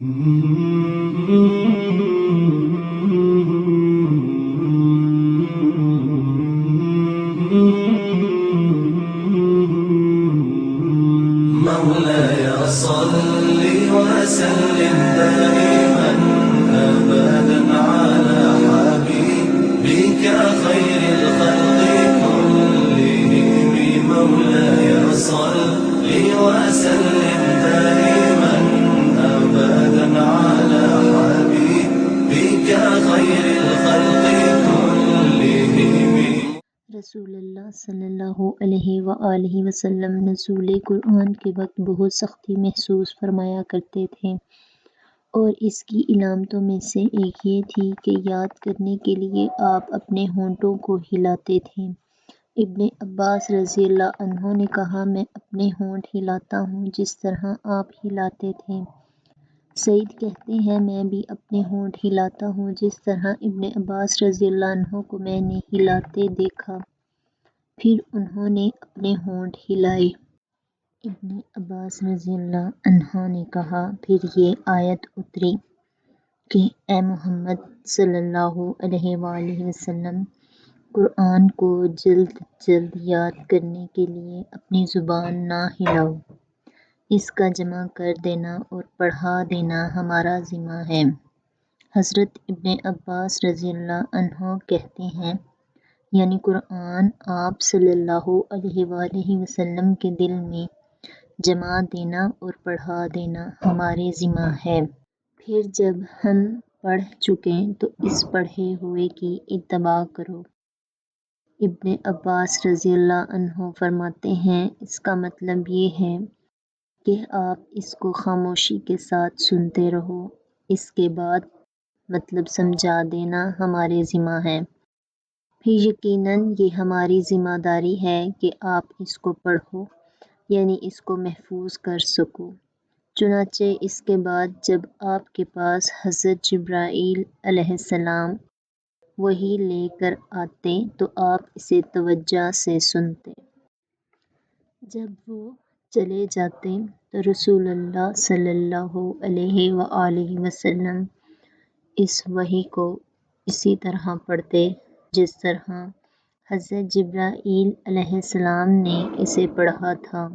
مولاي صل وسلم دائما أبدا على حبيبك خير الخلق كلهم. مولاي صل وسلم دائما أبدا على حبيبك خير الخلق كلهم. رسول اللہ صلی اللہ علیہ وآلہ وسلم نزول قرآن کے وقت بہت سختی محسوس فرمایا کرتے تھے، اور اس کی علامتوں میں سے ایک یہ تھی کہ یاد کرنے کے لیے آپ اپنے ہونٹوں کو ہلاتے تھے۔ ابن عباس رضی اللہ عنہ نے کہا، میں اپنے ہونٹ ہلاتا ہوں جس طرح آپ ہلاتے تھے۔ سعید کہتے ہیں، میں بھی اپنے ہونٹ ہلاتا ہوں جس طرح ابن عباس رضی اللہ عنہ کو میں نے ہلاتے دیکھا۔ پھر انہوں نے اپنے ہونٹ ہلائے۔ ابن عباس رضی اللہ عنہ نے کہا، پھر یہ آیت اتری کہ اے محمد صلی اللہ علیہ وآلہ وسلم، قرآن کو جلد جلد یاد کرنے کے لیے اپنی زبان نہ ہلاؤ، اس کا جمع کر دینا اور پڑھا دینا ہمارا ذمہ ہے۔ حضرت ابن عباس رضی اللہ عنہ کہتے ہیں، یعنی قرآن آپ صلی اللہ علیہ وآلہ وسلم کے دل میں جما دینا اور پڑھا دینا ہمارے ذمہ ہے۔ پھر جب ہم پڑھ چکیں تو اس پڑھے ہوئے کی اتباع کرو۔ ابن عباس رضی اللہ عنہ فرماتے ہیں، اس کا مطلب یہ ہے کہ آپ اس کو خاموشی کے ساتھ سنتے رہو، اس کے بعد مطلب سمجھا دینا ہمارے ذمہ ہے۔ پھر یقیناً یہ ہماری ذمہ داری ہے کہ آپ اس کو پڑھو، یعنی اس کو محفوظ کر سکو۔ چنانچہ اس کے بعد جب آپ کے پاس حضرت جبرائیل علیہ السلام وحی لے کر آتے تو آپ اسے توجہ سے سنتے۔ جب وہ چلے جاتے تو رسول اللہ صلی اللہ علیہ وآلہ وسلم اس وحی کو اسی طرح پڑھتے جس طرح حضرت جبرائیل علیہ السلام نے اسے پڑھا تھا۔